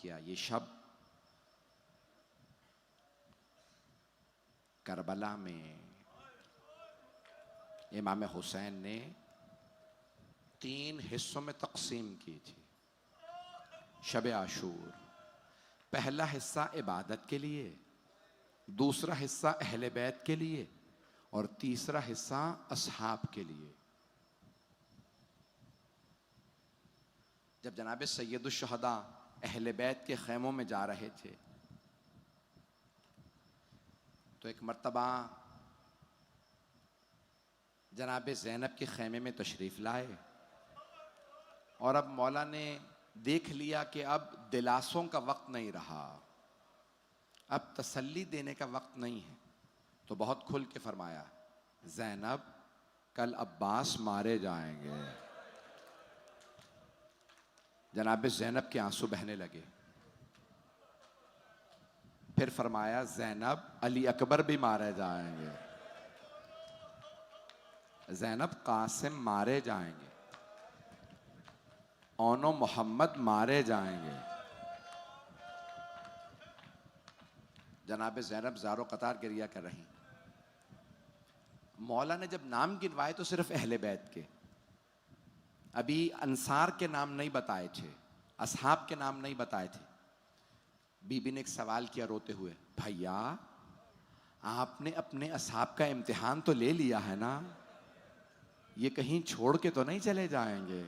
किया। ये शब करबला में इमाम हुसैन ने 3 हिस्सों में तकसीम की थी। शब आशूर, पहला हिस्सा इबादत के लिए, दूसरा हिस्सा अहले बैत के लिए और तीसरा हिस्सा असहाब के लिए। जब जनाब सैयदुश शुहदा अहले बैत के खैमों में जा रहे थे तो एक मर्तबा जनाब ज़ैनब के खैमे में तशरीफ़ लाए और अब मौला ने देख लिया कि अब दिलासों का वक्त नहीं रहा, अब तसल्ली देने का वक्त नहीं है, तो बहुत खुल के फरमाया, ज़ैनब कल अब्बास मारे जाएंगे। जनाब ज़ैनब के आंसू बहने लगे। फिर फरमाया, ज़ैनब अली अकबर भी मारे जाएंगे, ज़ैनब कासिम मारे जाएंगे, ओनो मोहम्मद मारे जाएंगे। जनाब ज़ैनब ज़ारो कतार गिरिया कर रही। मौला ने जब नाम गिनवाए तो सिर्फ अहले बैत के, अभी अंसार के नाम नहीं बताए थे, असहाब के नाम नहीं बताए थे। बीबी ने एक सवाल किया रोते हुए, भैया आपने अपने असहाब का इम्तिहान तो ले लिया है ना, ये कहीं छोड़ के तो नहीं चले जाएंगे?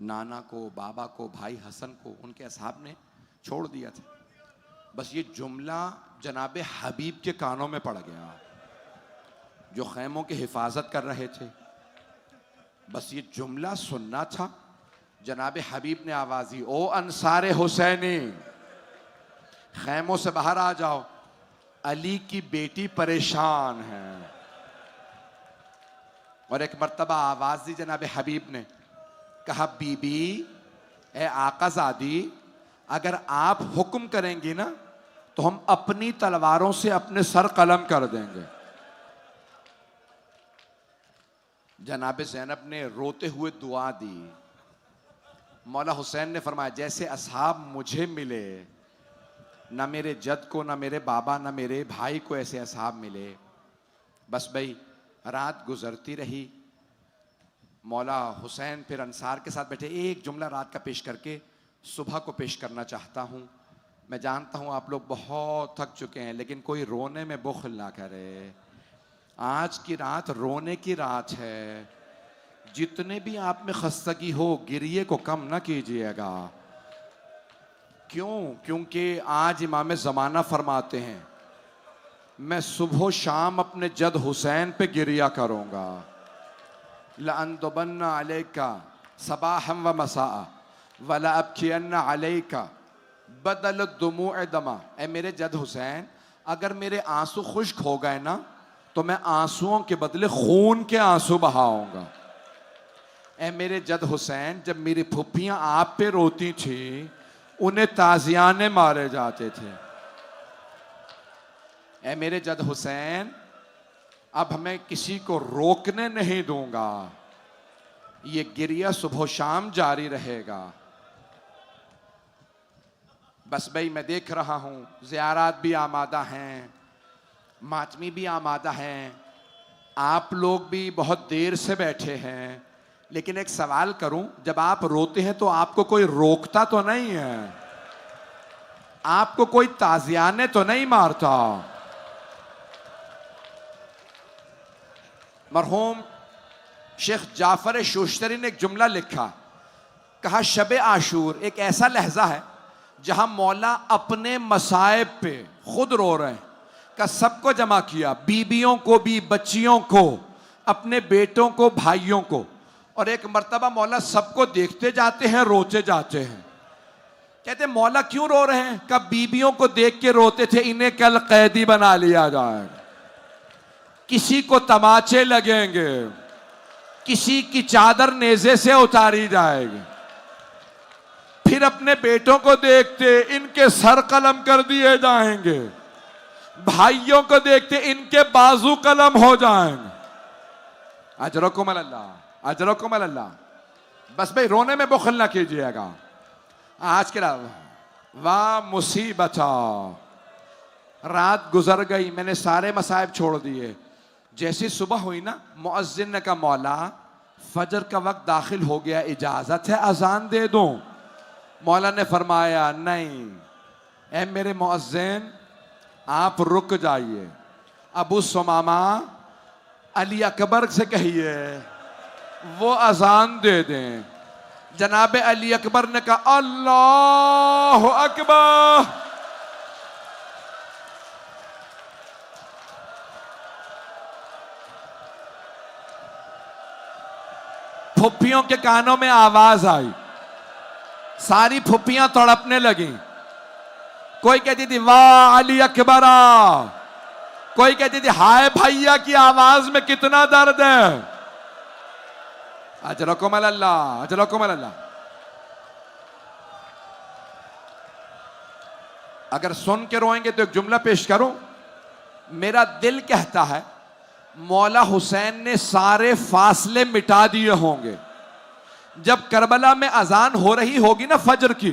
नाना को, बाबा को, भाई हसन को उनके असहाब ने छोड़ दिया था। बस ये जुमला जनाब हबीब के कानों में पड़ गया जो खैमों की हिफाजत कर रहे थे। बस ये जुमला सुनना था। जनाब हबीब ने आवाज दी, ओ अंसारे हुसैनी, खैमों से बाहर आ जाओ, अली की बेटी परेशान है। और एक मर्तबा आवाज दी जनाब हबीब ने, कहा, बीबी ए आकाज़ादी, अगर आप हुक्म करेंगी ना तो हम अपनी तलवारों से अपने सर कलम कर देंगे। जनाब ज़ैनब ने रोते हुए दुआ दी। मौला हुसैन ने फरमाया, जैसे असहाब मुझे मिले, ना मेरे जद को, ना मेरे बाबा, ना मेरे भाई को ऐसे असहाब मिले। बस भाई रात गुजरती रही। मौला हुसैन फिर अंसार के साथ बैठे। एक जुमला रात का पेश करके सुबह को पेश करना चाहता हूँ। मैं जानता हूँ आप लोग बहुत थक चुके हैं, लेकिन कोई रोने में बुख़्ल ना करे। आज की रात रोने की रात है। जितने भी आप में खस्तगी हो, गिरिए को कम ना कीजिएगा। क्यों? क्योंकि आज इमाम ज़माना फरमाते हैं, मैं सुबह शाम अपने जद हुसैन पे गिरिया करूँगा। लअनदुबन्ना अलैका सबाहम व मसाआ वला अबकियन्ना अलैका बदल दुमूअ दमा। ए मेरे जद हुसैन, अगर मेरे आंसू खुश्क हो गए ना तो मैं आंसुओं के बदले खून के आंसू बहाऊंगा। ए मेरे जद हुसैन, जब मेरी फुफ्फियां आप पे रोती थी उन्हें ताजियाने मारे जाते थे। ए मेरे जद हुसैन, अब मैं किसी को रोकने नहीं दूंगा, ये गिरिया सुबह शाम जारी रहेगा। बस भाई मैं देख रहा हूं ज़ियारात भी आमादा हैं, मातमी भी आमादा हैं, आप लोग भी बहुत देर से बैठे हैं। लेकिन एक सवाल करूं, जब आप रोते हैं तो आपको कोई रोकता तो नहीं है? आपको कोई ताजियाने तो नहीं मारता? मरहूम शेख जाफर शोश्तरी ने एक जुमला लिखा, कहा, शब आशूर एक ऐसा लहजा है जहां मौला अपने मसाइब पे खुद रो रहे हैं। का सबको जमा किया, बीबियों को भी, बच्चियों को, अपने बेटों को, भाइयों को। और एक मर्तबा मौला सबको देखते जाते हैं, रोते जाते हैं। कहते मौला क्यों रो रहे हैं? कब बीबियों को देख के रोते थे, इन्हें कल कैदी बना लिया जाएगा, किसी को तमाचे लगेंगे, किसी की चादर नेज़े से उतारी जाएगी। फिर अपने बेटों को देखते, इनके सर कलम कर दिए जाएंगे, भाइयों को देखते इनके बाजू कलम हो जाएंगे। अजरकुम अल्लाह, अजरकुम अल्लाह। बस भाई रोने में बुख़्ल ना कीजिएगा। आज के वाह मुसीबता, रात गुजर गई, मैंने सारे मसाइब छोड़ दिए। जैसी सुबह हुई ना, मुअज्जिन ने कहा मौला फजर का वक्त दाखिल हो गया, इजाजत है अजान दे दूं? मौला ने फरमाया नहीं, ऐ मेरे मुअज्जिन आप रुक जाइए, अबू सुमामा अली अकबर से कहिए वो अजान दे दें। जनाब अली अकबर ने कहा अल्लाह अकबर। फुप्पियों के कानों में आवाज आई, सारी फुप्पियां तड़पने लगी। कोई कहती थी वाह अली अकबरा, कोई कहती थी हाय भैया की आवाज में कितना दर्द है। अजरकुम अल्लाह, अजरकुम अल्लाह। अगर सुन के रोएंगे तो एक जुमला पेश करूं। मेरा दिल कहता है मौला हुसैन ने सारे फासले मिटा दिए होंगे। जब करबला में अजान हो रही होगी ना फजर की,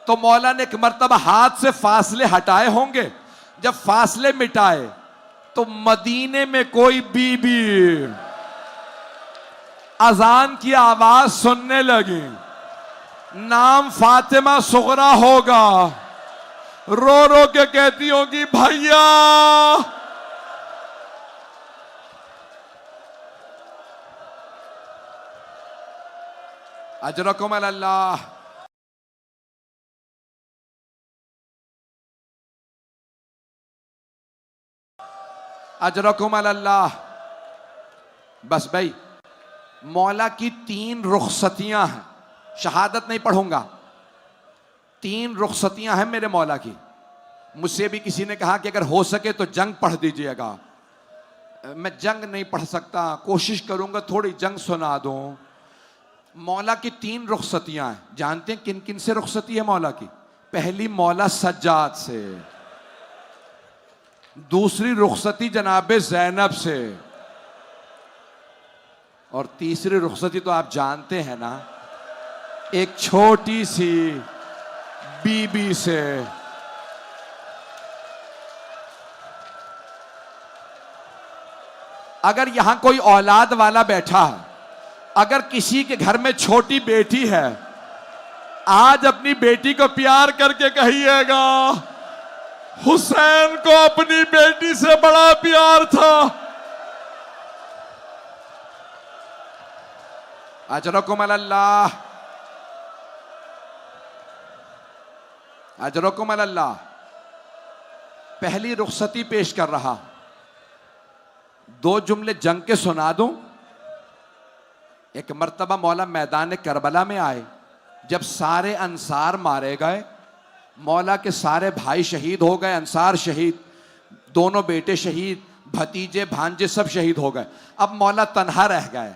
तो मौला ने एक मर्तबा हाथ से फासले हटाए होंगे। जब फासले मिटाए तो मदीने में कोई बीबी अजान की आवाज सुनने लगी, नाम फातिमा सुगरा होगा, रो रो के कहती होगी भैया। अजरकुम अल्लाह। अजरकुम अल्लाह। बस भाई, मौला की 3 रुखसतियां हैं, शहादत नहीं पढ़ूंगा, 3 रुखसतियां हैं मेरे मौला की। मुझसे भी किसी ने कहा कि अगर हो सके तो जंग पढ़ दीजिएगा। मैं जंग नहीं पढ़ सकता, कोशिश करूंगा थोड़ी जंग सुना दूं। मौला की 3 रुखसतियां हैं। जानते हैं किन किन से रुखसती है मौला की? पहली मौला सज्जाद से, दूसरी रुखसती जनाब ज़ैनब से, और तीसरी रुखसती तो आप जानते हैं ना, एक छोटी सी बीबी से। अगर यहां कोई औलाद वाला बैठा है, अगर किसी के घर में छोटी बेटी है, आज अपनी बेटी को प्यार करके कहिएगा हुसैन को अपनी बेटी से बड़ा प्यार था। अजरकुम अल्लाह, अजरकुम अल्लाह। पहली रुखसती पेश कर रहा, 2 जुमले जंग के सुना दूं। एक मर्तबा मौला मैदान करबला में आए, जब सारे अंसार मारे गए, मौला के सारे भाई शहीद हो गए, अंसार शहीद, दोनों बेटे शहीद, भतीजे भांजे सब शहीद हो गए। अब मौला तन्हा रह गए।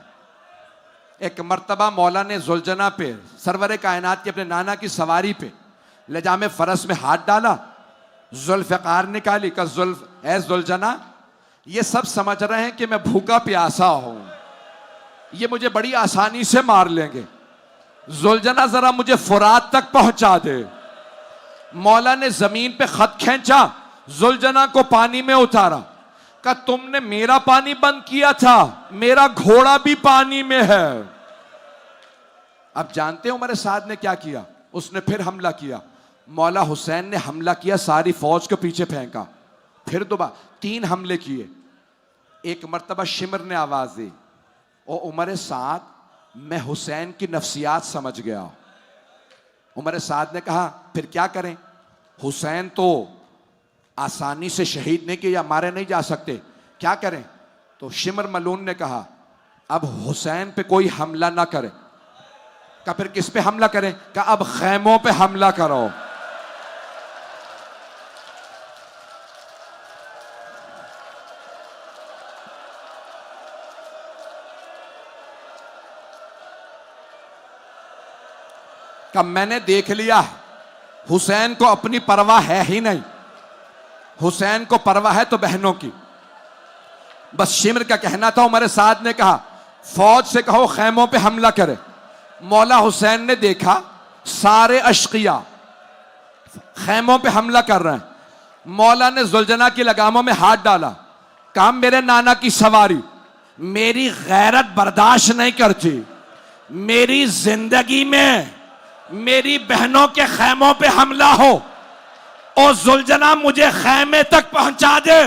एक मर्तबा मौला ने जुलजना पे, सरवरे कायनात के अपने नाना की सवारी पे लजामे फरस में हाथ डाला, जुल्फ़कार निकाली, का जुल्फ ए जुलजना, ये सब समझ रहे हैं कि मैं भूखा प्यासा हूं, ये मुझे बड़ी आसानी से मार लेंगे, जुलजना जरा मुझे फुरात तक पहुंचा दे। मौला ने जमीन पे खत खींचा, जुलजना को पानी में उतारा, कहा तुमने मेरा पानी बंद किया था, मेरा घोड़ा भी पानी में है। अब जानते हो उमर साद ने क्या किया? उसने फिर हमला किया। मौला हुसैन ने हमला किया, सारी फौज को पीछे फेंका, फिर दोबारा 3 हमले किए। एक मर्तबा शिमर ने आवाज दी, ओ उमर साद, मैं हुसैन की नफ्सियात समझ गया। उमर साद ने कहा फिर क्या करें? हुसैन तो आसानी से शहीद नहीं किए या मारे नहीं जा सकते, क्या करें? तो शिमर मलून ने कहा अब हुसैन पे कोई हमला ना करे। कहा फिर किस पे हमला करें? कहा अब खैमों पे हमला करो। कहा मैंने देख लिया है, हुसैन को अपनी परवाह है ही नहीं, हुसैन को परवाह है तो बहनों की। बस शिमर का कहना था। उमर साद ने कहा फौज से कहो खैमों पे हमला करे। मौला हुसैन ने देखा सारे अशकिया खैमों पे हमला कर रहे हैं। मौला ने जुलजना की लगामों में हाथ डाला, कहा मेरे नाना की सवारी मेरी गैरत बर्दाश्त नहीं करती, मेरी जिंदगी में मेरी बहनों के खैमों पे हमला हो और जुलजना मुझे खैमे तक पहुंचा दे।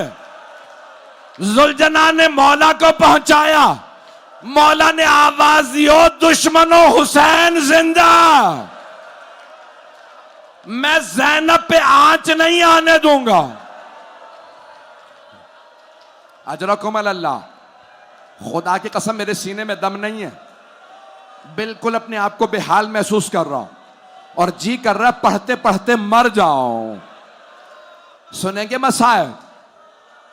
जुलजना ने मौला को पहुंचाया। मौला ने आवाज दी, ओ दुश्मनों हुसैन जिंदा, मैं ज़ैनब पे आंच नहीं आने दूंगा। अजरकुम अल्लाह, खुदा की कसम मेरे सीने में दम नहीं है, बिल्कुल अपने आप को बेहाल महसूस कर रहा हूं और जी कर रहा है पढ़ते पढ़ते मर जाऊं। सुनेंगे मसाइब,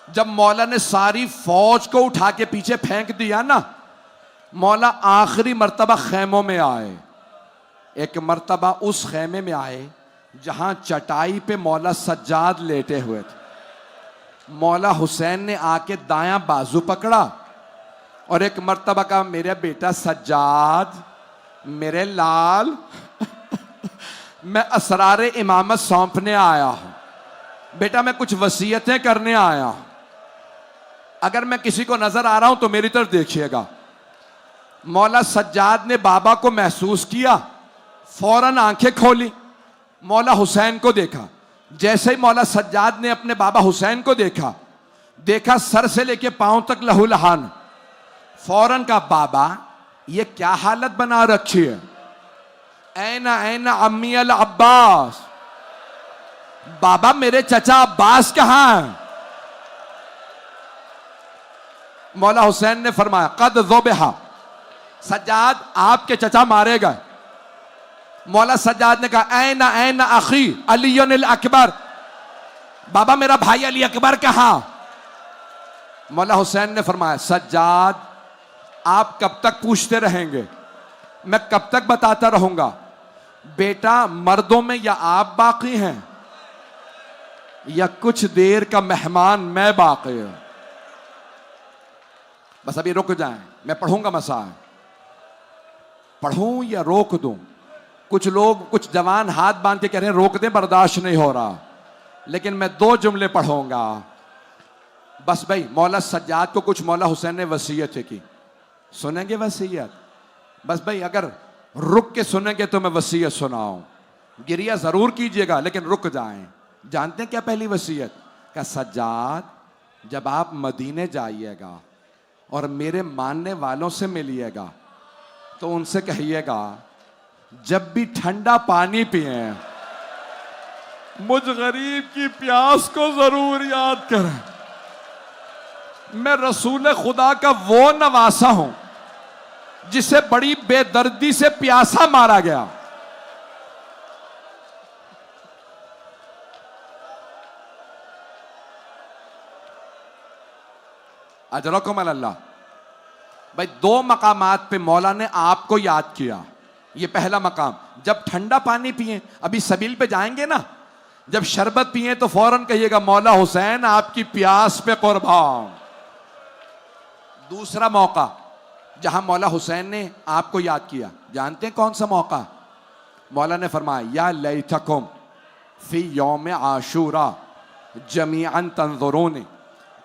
जब मौला ने सारी फौज को उठा के पीछे फेंक दिया ना, मौला आखिरी मर्तबा खैमों में आए। एक मर्तबा उस खैमे में आए जहां चटाई पे मौला सज्जाद लेटे हुए थे। मौला हुसैन ने आके दायां बाजू पकड़ा और एक मर्तबा कहा, मेरा बेटा सज्जाद, मेरे लाल, मैं असरारे इमामत सौंपने आया हूं। बेटा मैं कुछ वसीयतें करने आया हूं, अगर मैं किसी को नजर आ रहा हूं तो मेरी तरफ देखिएगा। मौला सज्जाद ने बाबा को महसूस किया, फौरन आंखें खोली, मौला हुसैन को देखा। जैसे ही मौला सज्जाद ने अपने बाबा हुसैन को देखा सर से लेके पांव तक लहूलहान। फौरन का, बाबा ये क्या हालत बना रखी है? ऐना ऐना अम्मी अल अब्बास, बाबा मेरे चचा अब्बास कहां हैं? मौला हुसैन ने फरमाया, कद ज़ुबिहा, सज्जाद आपके चचा मारे गए। मौला सज्जाद ने कहा, ऐना ऐना अखी अली अकबर, बाबा मेरा भाई अली अकबर कहां? मौला हुसैन ने फरमाया, सज्जाद आप कब तक पूछते रहेंगे, मैं कब तक बताता रहूंगा? बेटा मर्दों में या आप बाकी हैं या कुछ देर का मेहमान मैं बाकी हूं। बस अभी रुक जाएं, मैं पढ़ूंगा मसाइल। पढ़ूं या रोक दूं? कुछ लोग, कुछ जवान हाथ बांध के कह रहे हैं रोक दे, बर्दाश्त नहीं हो रहा, लेकिन मैं 2 जुमले पढ़ूंगा बस। भाई मौला सज्जाद को कुछ मौला हुसैन ने वसीयत की, सुनेंगे वसीयत? बस भाई अगर रुक के सुनेंगे तो मैं वसीयत सुनाऊं, गिरिया जरूर कीजिएगा लेकिन रुक जाएं। जानते हैं क्या पहली वसीयत? क्या सज्जाद जब आप मदीने जाइएगा और मेरे मानने वालों से मिलिएगा तो उनसे कहिएगा जब भी ठंडा पानी पिए मुझ गरीब की प्यास को जरूर याद करें। मैं रसूल खुदा का वो नवासा हूं जिसे बड़ी बेदर्दी से प्यासा मारा गया। अजरकुम अल्लाह। भाई 2 मकामात पे मौला ने आपको याद किया। ये पहला मकाम, जब ठंडा पानी पिए, अभी सबील पे जाएंगे ना, जब शरबत पिए तो फौरन कहिएगा मौला हुसैन आपकी प्यास पे कुर्बान। दूसरा मौका जहां मौला हुसैन ने आपको याद किया, जानते हैं कौन सा मौका? मौला ने फरमाया, या लैतकुम फी यौम आशूरा जमीअन तंजुरूनी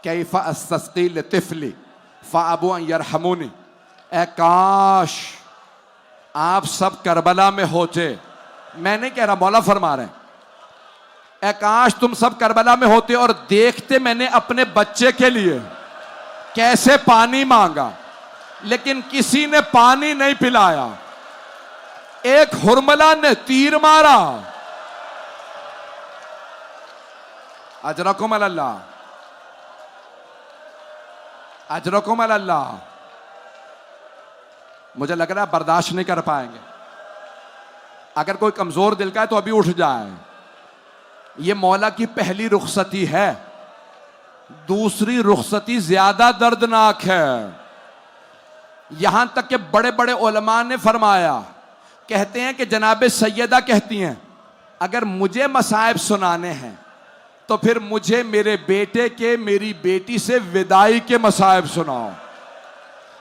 कैफ अस्तस्की लितिफली फअबू अन यरहमुनी। ए काश आप सब करबला में होते। मैं नहीं कह रहा, मौला फरमा रहे हैं, ए काश तुम सब करबला में होते और देखते मैंने अपने बच्चे के लिए कैसे पानी मांगा, लेकिन किसी ने पानी नहीं पिलाया। एक हुरमला ने तीर मारा। अजरकुम अल्लाह, अजरकुम अल्लाह। मुझे लग रहा है बर्दाश्त नहीं कर पाएंगे। अगर कोई कमजोर दिल का है तो अभी उठ जाए। ये मौला की पहली रुखसती है। दूसरी रुखसती ज्यादा दर्दनाक है। यहां तक कि बड़े बड़े उलमा ने फरमाया, कहते हैं कि जनाबे सैयदा कहती हैं, अगर मुझे मसाइब सुनाने हैं तो फिर मुझे मेरे बेटे के, मेरी बेटी से विदाई के मसाइब सुनाओ।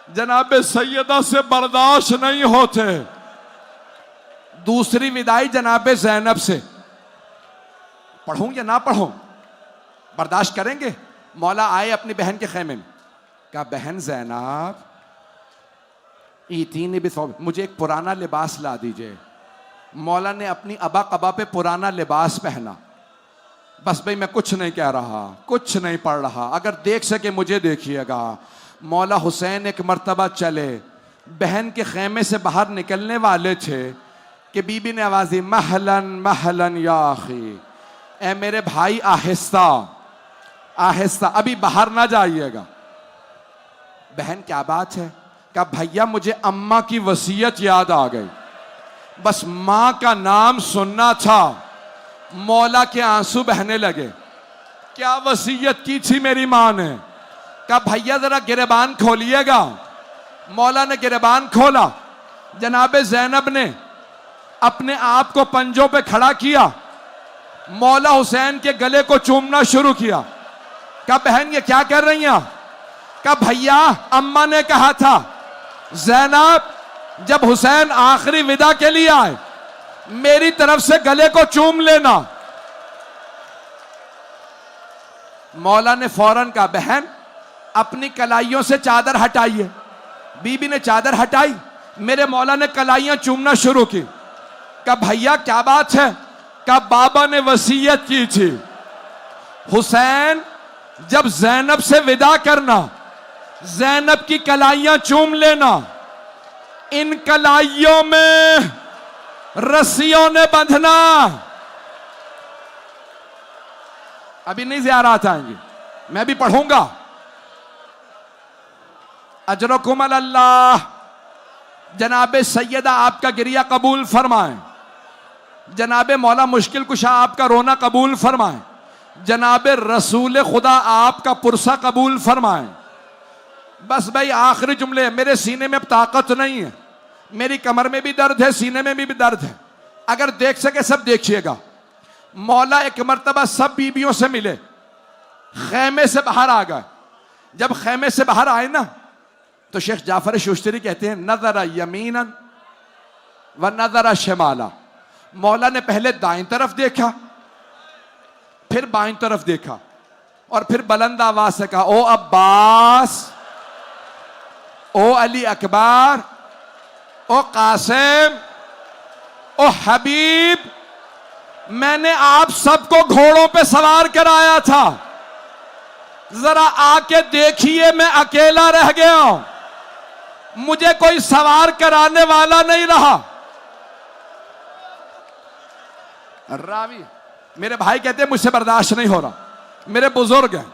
जनाबे सैयदा से बर्दाश्त नहीं होते। दूसरी विदाई जनाबे ज़ैनब से। पढ़ूं या ना पढ़ूं? बर्दाश्त करेंगे? मौला आए अपनी बहन के खेमे में, कहा बहन ज़ैनब ईतीनी बिसौब, मुझे एक पुराना लिबास ला दीजिए। मौला ने अपनी अबा कबा पे पुराना लिबास पहना। बस भाई मैं कुछ नहीं कह रहा, कुछ नहीं पढ़ रहा, अगर देख सके मुझे देखिएगा। मौला हुसैन एक मर्तबा चले, बहन के खेमे से बाहर निकलने वाले थे कि बीबी ने आवाज दी, महलन महलन या आखी, ए मेरे भाई आहिस्ता आहिस्ता, अभी बाहर ना जाइएगा। बहन क्या बात है? कहा भैया मुझे अम्मा की वसीयत याद आ गई, बस मां का नाम सुनना था। मौला के आंसू बहने लगे। क्या वसीयत की थी मेरी मां ने? कहा भैया जरा गिरबान खोलिएगा। मौला ने गिरबान खोला, जनाबे ज़ैनब ने अपने आप को पंजों पे खड़ा किया, मौला हुसैन के गले को चूमना शुरू किया। कहा बहन ये क्या कर रही हैं? कहा भैया अम्मा ने कहा था ज़ैनब जब हुसैन आखिरी विदा के लिए आए मेरी तरफ से गले को चूम लेना। मौला ने फौरन कहा बहन अपनी कलाइयों से चादर हटाइए। बीबी ने चादर हटाई, मेरे मौला ने कलाइयां चूमना शुरू की। कहा भैया क्या बात है? कहा बाबा ने वसीयत की थी हुसैन जब ज़ैनब से विदा करना ज़ैनब की कलाइयां चूम लेना। इन कलाइयों में रस्सियों ने बंधना। अभी नहीं ज़ियारात आएंगी, मैं भी पढ़ूंगा। अजरकुम अल्लाह। जनाबे सैयदा आपका गिरिया कबूल फरमाएं। जनाबे मौला मुश्किल कुशा आपका रोना कबूल फरमाएं। जनाबे रसूल खुदा आपका पुरसा कबूल फरमाएं। बस भाई आखिरी जुमले, मेरे सीने में अब ताकत नहीं है, मेरी कमर में भी दर्द है, सीने में भी दर्द है। अगर देख सके सब देखिएगा। मौला एक मर्तबा सब बीबियों से मिले, खेमे से बाहर आ गए। जब खेमे से बाहर आए ना तो शेख जाफर शुश्तरी कहते हैं नजरा यमीनन व नजरा शिमाला। मौला ने पहले दाईं तरफ देखा, फिर बाईं तरफ देखा और फिर बुलंद आवाज से कहा ओ अब्बास, ओ अली अकबर, ओ कासिम, ओ हबीब, मैंने आप सबको घोड़ों पे सवार कराया था, जरा आके देखिए मैं अकेला रह गया हूं, मुझे कोई सवार कराने वाला नहीं रहा। रावी मेरे भाई कहते हैं मुझसे बर्दाश्त नहीं हो रहा, मेरे बुजुर्ग हैं,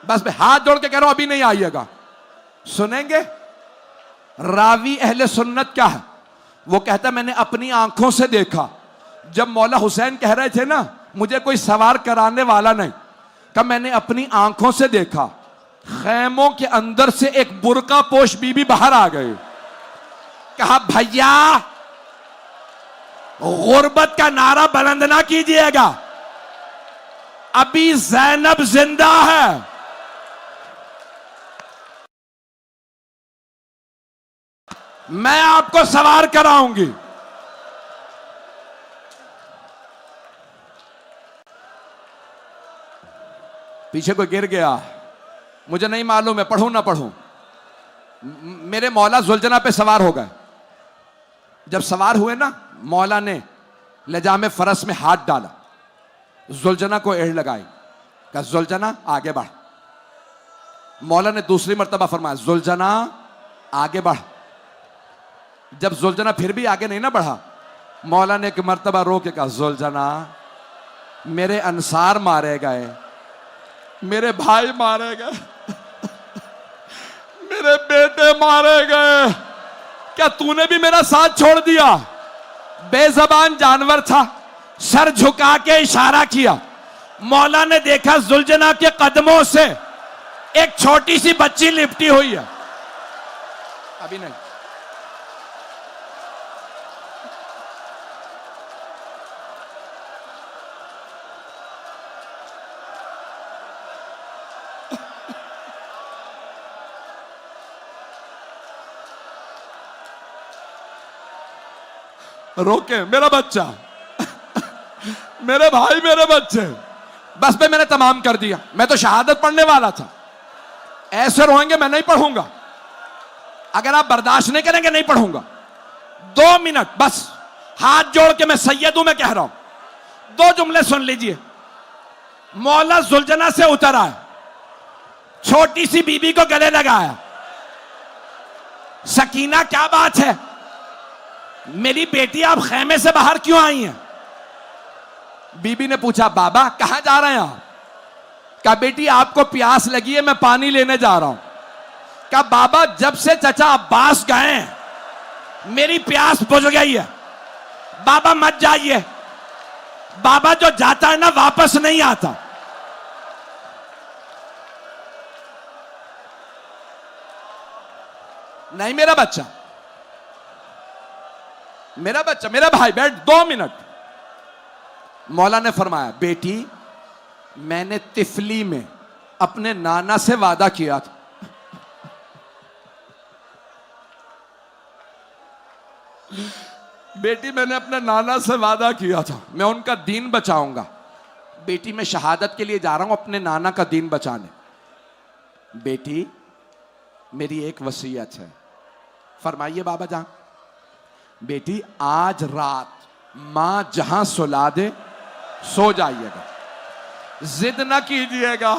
बस मैं हाथ जोड़ के कह रहा हूं अभी नहीं आइएगा, सुनेंगे। रावी अहले सुन्नत क्या है? वो कहता मैंने अपनी आंखों से देखा जब मौला हुसैन कह रहे थे ना मुझे कोई सवार कराने वाला नहीं, कब मैंने अपनी आंखों से देखा खैमों के अंदर से एक बुरका पोश बीबी बाहर आ गई। कहा भैया गुर्बत का नारा बुलंद ना कीजिएगा, अभी ज़ैनब जिंदा है। मैं आपको सवार कराऊंगी। पीछे कोई गिर गया, मुझे नहीं मालूम है, पढ़ूं ना पढ़ूं। मेरे मौला जुलजना पे सवार हो गए। जब सवार हुए ना मौला ने लजामे फरस में हाथ डाला, जुलजना को एड़ लगाई, कहा जुलजना आगे बढ़। मौला ने दूसरी मर्तबा फरमाया जुलजना आगे बढ़। जब जुलजना फिर भी आगे नहीं ना बढ़ा, मौला ने एक मर्तबा रो के कहा जुलजना मेरे अंसार मारे गए, मेरे भाई मारे गए, मेरे बेटे मारे गए, क्या तूने भी मेरा साथ छोड़ दिया? बेजबान जानवर था, सर झुका के इशारा किया। मौला ने देखा जुलजना के कदमों से एक छोटी सी बच्ची लिपटी हुई है। अभी नहीं, रोके मेरा बच्चा मेरे भाई मेरे बच्चे, बस पे मैंने तमाम कर दिया। मैं तो शहादत पढ़ने वाला था। ऐसे रोएंगे मैं नहीं पढ़ूंगा। अगर आप बर्दाश्त नहीं करेंगे नहीं पढ़ूंगा। 2 मिनट बस, हाथ जोड़ के मैं सैयद हूं, मैं कह रहा हूं। 2 जुमले सुन लीजिए। मौला जुलजना से उतर आया, छोटी सी बीबी को गले लगाया। सकीना क्या बात है, मेरी बेटी आप खेमे से बाहर क्यों आई हैं? बीबी ने पूछा बाबा कहां जा रहे हैं आप? कहा बेटी आपको प्यास लगी है, मैं पानी लेने जा रहा हूं। कहा बाबा जब से चचा अब्बास गए मेरी प्यास बुझ गई है। बाबा मत जाइए, बाबा जो जाता है ना वापस नहीं आता। नहीं मेरा बच्चा, मेरा बच्चा, मेरा भाई, बैठ 2 मिनट। मौला ने फरमाया बेटी मैंने तिफली में अपने नाना से वादा किया था। बेटी मैंने अपने नाना से वादा किया था मैं उनका दीन बचाऊंगा। बेटी मैं शहादत के लिए जा रहा हूं अपने नाना का दीन बचाने। बेटी मेरी एक वसीयत है। फरमाइए बाबा जान। बेटी आज रात मां जहां सुला दे सो जाइएगा, जिद ना कीजिएगा।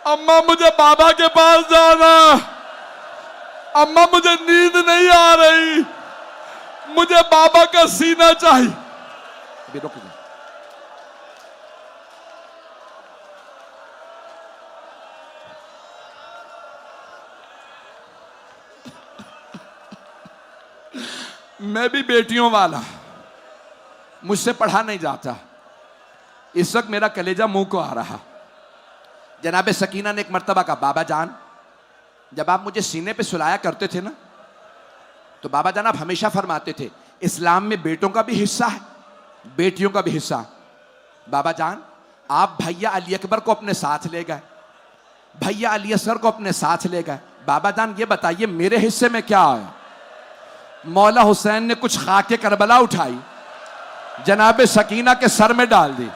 अम्मा मुझे बाबा के पास जाना, अम्मा मुझे नींद नहीं आ रही, मुझे बाबा का सीना चाहिए। अभी रुक जाओ। मैं भी बेटियों वाला, मुझसे पढ़ा नहीं जाता। इस वक्त मेरा कलेजा मुंह को आ रहा। जनाबे सकीना ने एक मर्तबा कहा बाबा जान जब आप मुझे सीने पे सुलाया करते थे ना तो बाबा जान आप हमेशा फरमाते थे इस्लाम में बेटों का भी हिस्सा है बेटियों का भी हिस्सा। बाबा जान आप भैया अली अकबर को अपने साथ ले गए, भैया अली असगर को अपने साथ ले गए। बाबा जान ये बताइए मेरे हिस्से में क्या आया? मौला हुसैन ने कुछ खाके करबला उठाई, जनाबे सकीना के सर में डाल दी।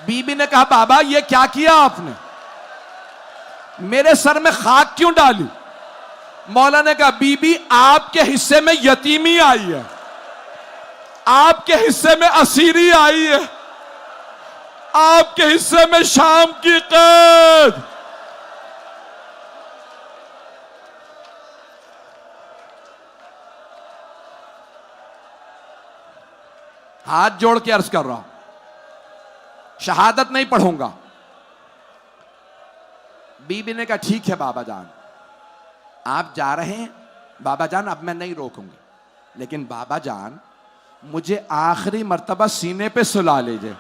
बीबी ने कहा बाबा ये क्या किया आपने, मेरे सर में खाक क्यों डाली? मौला ने कहा बीबी आपके हिस्से में यतीमी आई है, आपके हिस्से में असीरी आई है, आपके हिस्से में शाम की कैद। हाथ जोड़ के अर्ज कर रहा हूं शहादत नहीं पढ़ूंगा। बीबी ने कहा ठीक है बाबा जान आप जा रहे हैं, बाबा जान अब मैं नहीं रोकूंगी, लेकिन बाबा जान मुझे आखिरी मर्तबा सीने पे सुला लीजिए।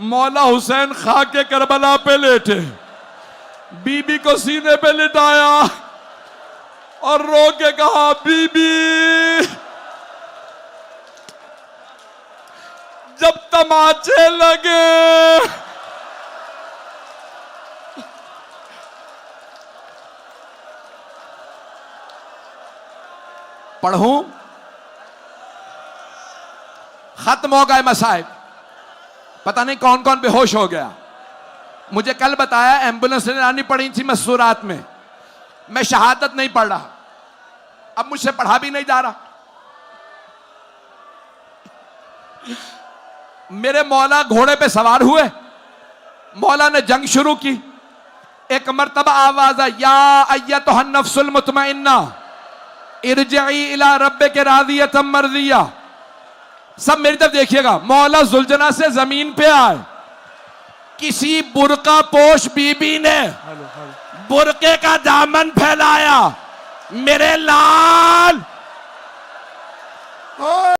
मौला हुसैन खाके करबला पे लेटे, बीबी को सीने पे लिटाया और रो के कहा बीबी जब तमाचे लगे पढ़ूं, खत्म हो गए मसाइब। पता नहीं कौन कौन बेहोश हो गया। मुझे कल बताया एम्बुलेंस ने लानी पड़ी थी मसूरात में, मैं शहादत नहीं पढ़ रहा, अब मुझसे पढ़ा भी नहीं जा रहा। मेरे मौला घोड़े पे सवार हुए, मौला ने जंग शुरू की। एक मर्तबा आवाज आई या अय्यतुहन नफ्सुल मुतमइन्ना इरजिई इला रब्बिके रादियतम मर्दिया। सब मेरी तरफ देखिएगा। मौला जुलजना से जमीन पे आए, किसी बुरका पोश बीबी ने बुरके का दामन फैलाया, मेरे लाल